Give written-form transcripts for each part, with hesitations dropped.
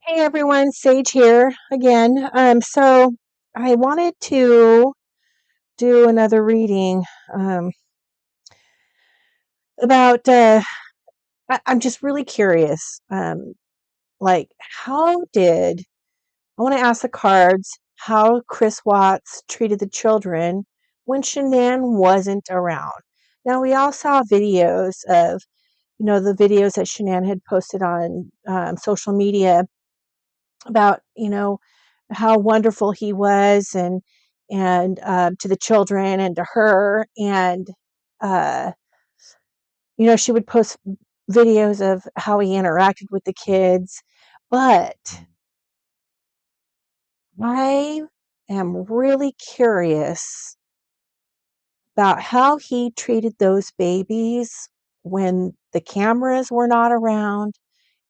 Hey everyone, Sage here again. So I wanted to do another reading about. I'm just really curious. Like, how did I want to ask the cards how Chris Watts treated the children when Shannan wasn't around? Now we all saw videos of the videos that Shannan had posted on social media about how wonderful he was and to the children and to her and uh she would post videos of how he interacted with the kids, but I am really curious about how he treated those babies when the cameras were not around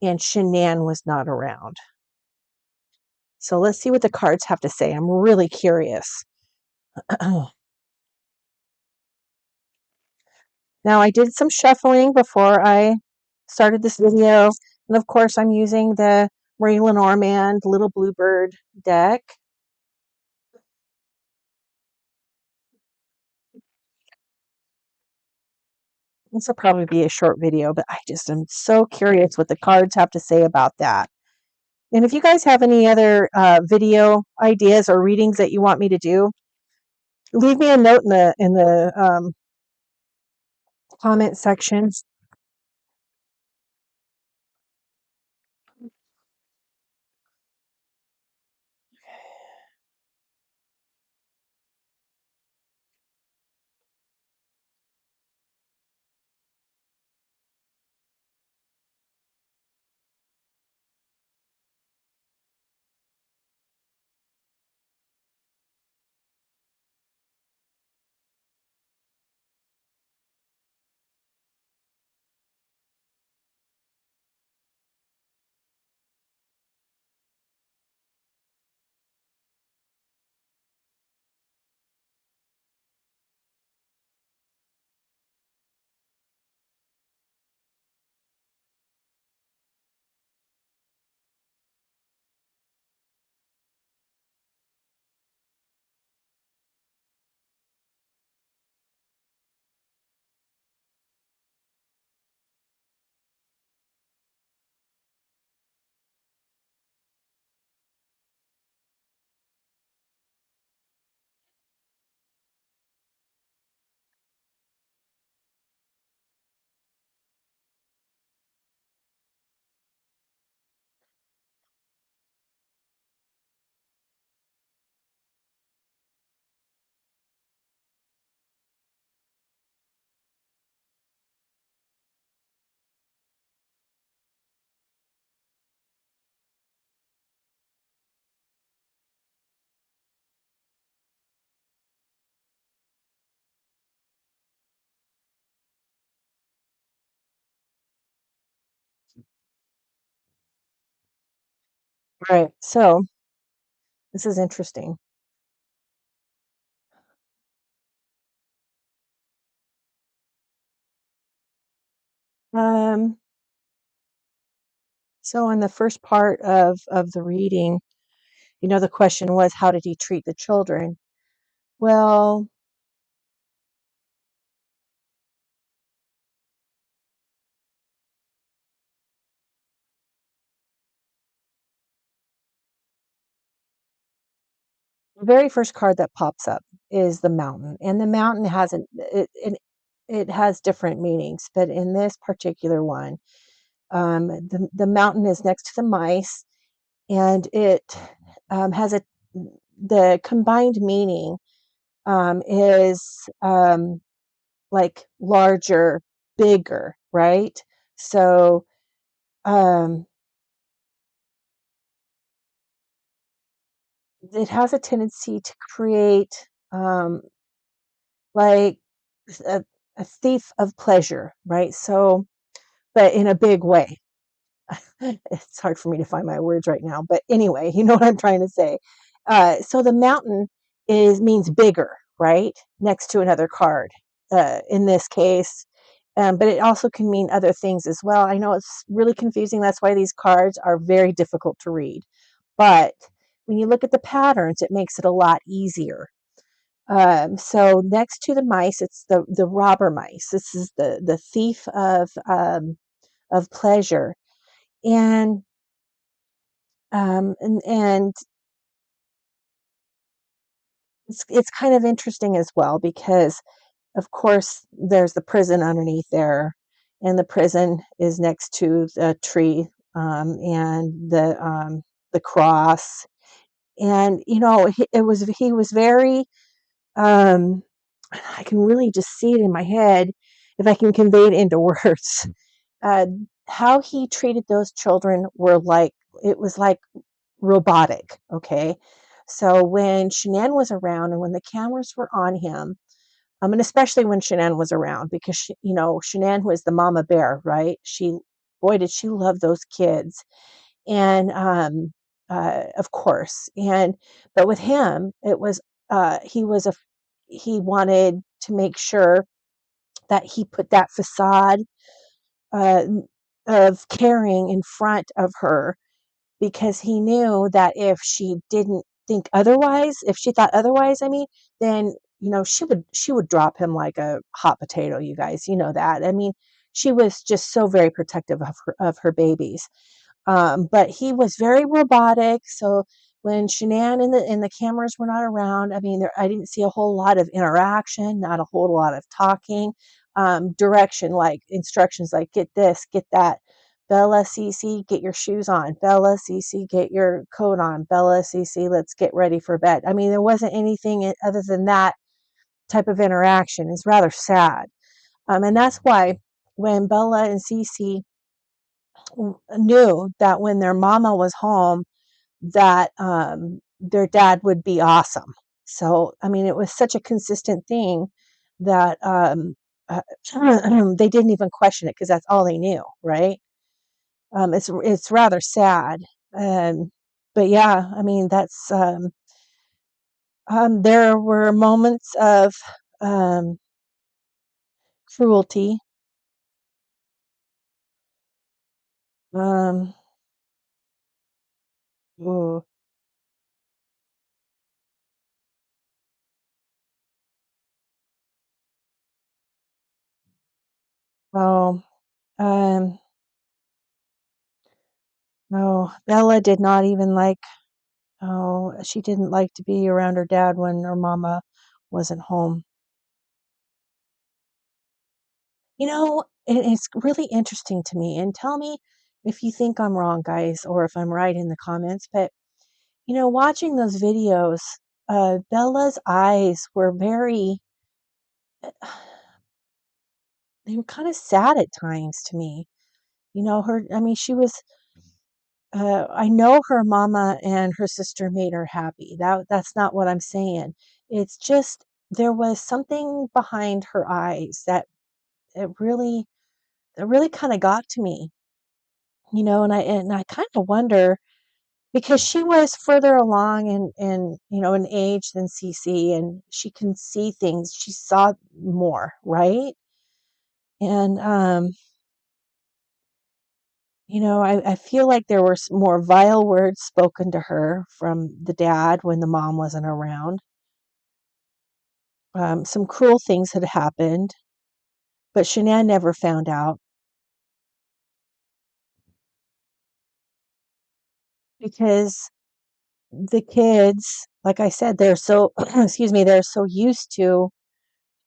and Shanann was not around. So let's see what the cards have to say. I'm really curious. Now, I did some shuffling before I started this video, and of course, I'm using the Marie Lenormand Little Bluebird deck. This will probably be a short video, but I just am so curious what the cards have to say about that. And if you guys have any other video ideas or readings that you want me to do, leave me a note in the comment section. All right, so this is interesting. Um, so in the first part of the reading, the question was, how did he treat the children? Well, the very first card that pops up is the mountain, and the mountain has it has different meanings, but in this particular one, the mountain is next to the mice, and it has the combined meaning is like larger, bigger, right? So um, it has a tendency to create like a, a thief of pleasure, right? So, but in a big way. It's hard for me to find my words right now, but anyway, you know what I'm trying to say. So the mountain is means bigger, right? Next to another card. In this case, But it also can mean other things as well. I know it's really confusing. That's why these cards are very difficult to read. But when you look at the patterns, it makes it a lot easier. So next to the mice, it's the robber mice. This is the thief of pleasure, and and it's kind of interesting as well because of course there's the prison underneath there, and the prison is next to the tree, and the cross, and he was very um, I can really just see it in my head if I can convey it into words. Uh, how he treated those children were like it was like robotic. Okay, so when Shanann was around and when the cameras were on him, and especially when Shanann was around, because Shanann was the mama bear, right? Boy, did she love those kids, and of course, and but with him, it was he wanted to make sure that he put that facade uh, of caring in front of her, because he knew that if she didn't think otherwise, if she thought otherwise, I mean, then she would drop him like a hot potato. You guys, you know that. I mean, she was just so very protective of her babies. But he was very robotic. So when Shanann and the cameras were not around, I mean, I didn't see a whole lot of interaction, not a whole lot of talking. Direction, like instructions, like get this, get that. Bella, Cece, get your shoes on. Bella, Cece, get your coat on. Bella, Cece, let's get ready for bed. I mean, there wasn't anything other than that type of interaction. It's rather sad. And that's why when Bella and Cece knew that when their mama was home, that their dad would be awesome. So, I mean, it was such a consistent thing that uh, they didn't even question it because that's all they knew, right? It's rather sad, um, but yeah, I mean, that's there were moments of um, cruelty. Um, ooh, oh, um, no, Bella did not even like. Oh, she didn't like to be around her dad when her mama wasn't home. It's really interesting to me, and tell me if you think I'm wrong, guys, or if I'm right in the comments. But watching those videos, Bella's eyes were they were kind of sad at times to me. I mean, she was, I know her mama and her sister made her happy. That's not what I'm saying. It's just, there was something behind her eyes that it really, it really kind of got to me, and I kind of wonder, because she was further along in age than Cece, and she can see things. She saw more, right? And I feel like there were more vile words spoken to her from the dad when the mom wasn't around. Some cruel things had happened, but Shanann never found out because the kids, like I said, they're so excuse me, they're so used to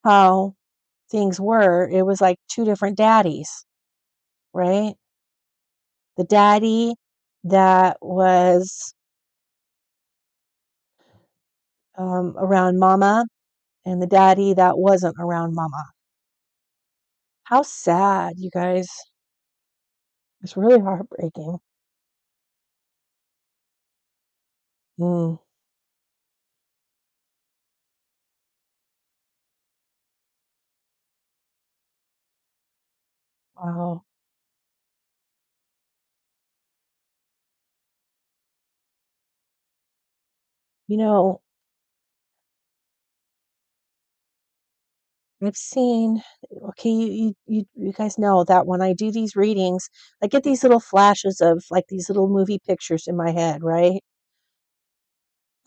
how things were. It was like two different daddies, right? The daddy that was around mama, and the daddy that wasn't around mama. How sad, you guys. It's really heartbreaking. Mm, wow. You know, I've seen okay, you guys know that when I do these readings, I get these little flashes of, like, these little movie pictures in my head, right?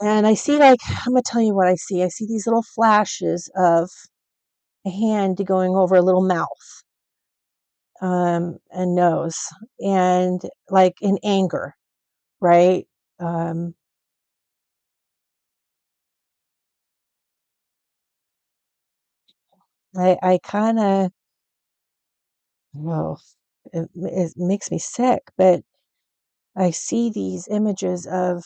And I see, like I'm gonna tell you what I see. I see these little flashes of a hand going over a little mouth, and nose, and, like, in anger, right? Um, I kinda oh, it makes me sick, but I see these images of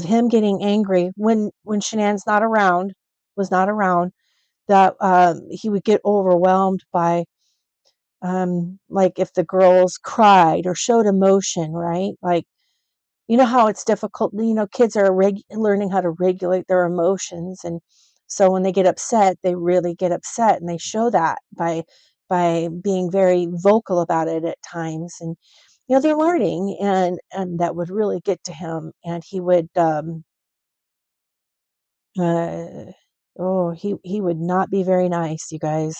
him getting angry when Shanann's not around was not around, that, he would get overwhelmed by, like, if the girls cried or showed emotion, right? Like, you know how it's difficult, kids are learning how to regulate their emotions, and so when they get upset, they really get upset, and they show that by being very vocal about it at times, and they're learning, and that would really get to him, and he would uh he would not be very nice, you guys.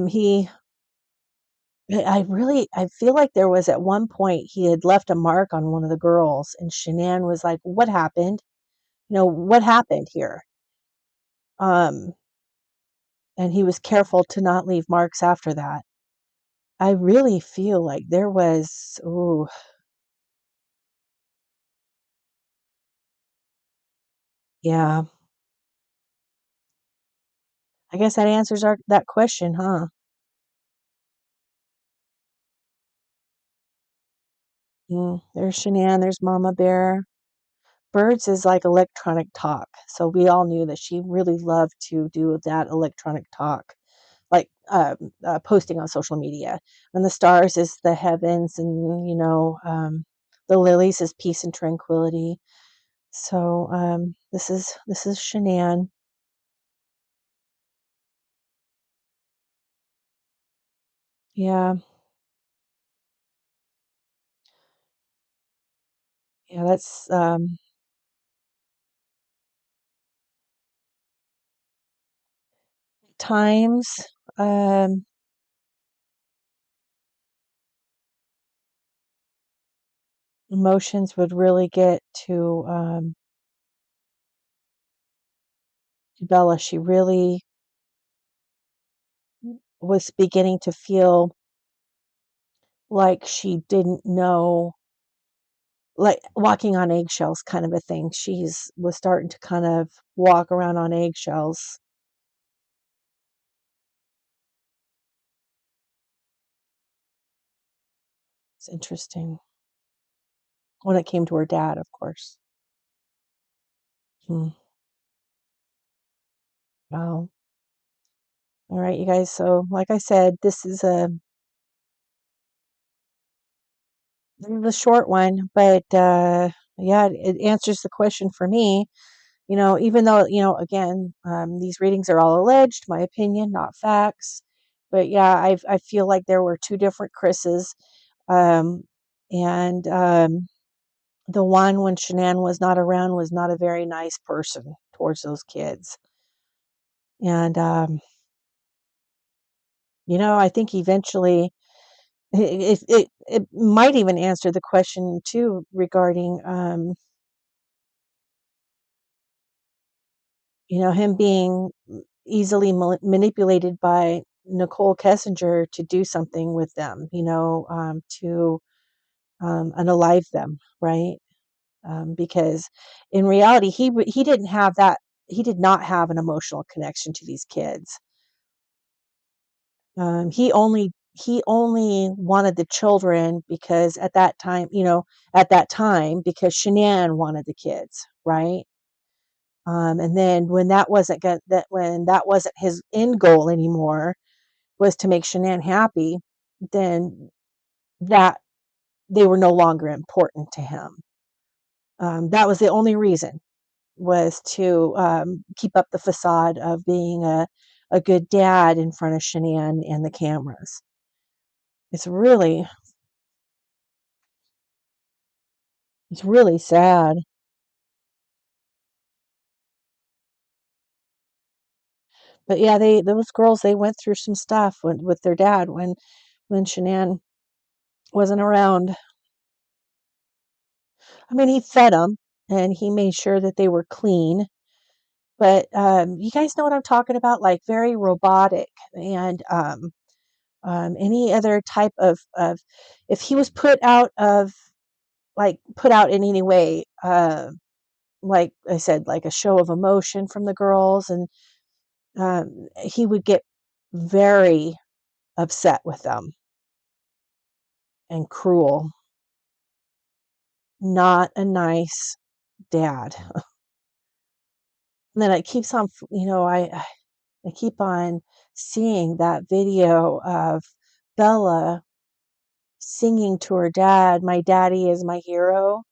He I really I feel like there was at one point he had left a mark on one of the girls, and Shanann was like, "What happened? What happened here?" Um, and he was careful to not leave marks after that. I really feel like there was ooh, yeah. I guess that answers that question, huh? There's Shanann, there's Mama Bear. Birds is like electronic talk, so we all knew that she really loved to do that electronic talk, like, posting on social media. And the stars is the heavens, and, the lilies is peace and tranquility. So, this is Shanann. Yeah, yeah, that's, times, um, emotions would really get to Bella. She really was beginning to feel like she didn't know, like walking on eggshells kind of a thing. She's was starting to kind of walk around on eggshells. It's interesting. When it came to her dad, of course. Hmm. Wow. All right, you guys. So, like I said, this is a short one, but yeah, it answers the question for me. Even though again, these readings are all alleged, my opinion, not facts. But yeah, I feel like there were two different Chris's, um, and the one when Shanann was not around was not a very nice person towards those kids. And I think eventually it might even answer the question too regarding him being easily manipulated by Nicole Kessinger to do something with them, to unalive them, right? Because in reality, he didn't have that. He did not have an emotional connection to these kids. He only wanted the children because at that time, because Shanann wanted the kids, right? And then when that wasn't his end goal anymore, was to make Shanann happy, then that they were no longer important to him. That was the only reason, was to keep up the facade of being a good dad in front of Shanann and the cameras. It's really it's really sad. But yeah, those girls, they went through some stuff with their dad when Shannan wasn't around. I mean, he fed them and he made sure that they were clean. But you guys know what I'm talking about? Like very robotic, and any other type of if he was put out in any way, like I said, like a show of emotion from the girls, and he would get very upset with them and cruel. Not a nice dad. And then it keeps on, I keep on seeing that video of Bella singing to her dad, "My daddy is my hero."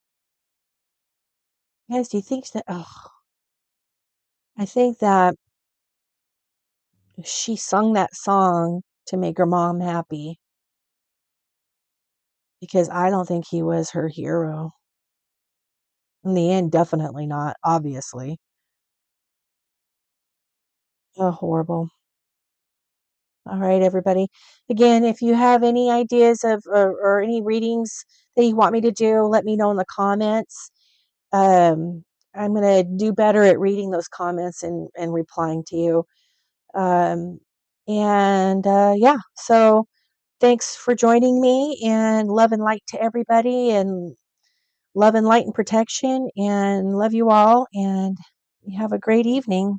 Guys, do you think that? Oh, I think that she sung that song to make her mom happy, because I don't think he was her hero. In the end, definitely not, obviously. Oh, horrible. All right, everybody. Again, if you have any ideas or any readings that you want me to do, let me know in the comments. Um, I'm going to do better at reading those comments and replying to you. Um, and yeah, so thanks for joining me, and love and light to everybody, and love and light and protection, and love you all, and you have a great evening.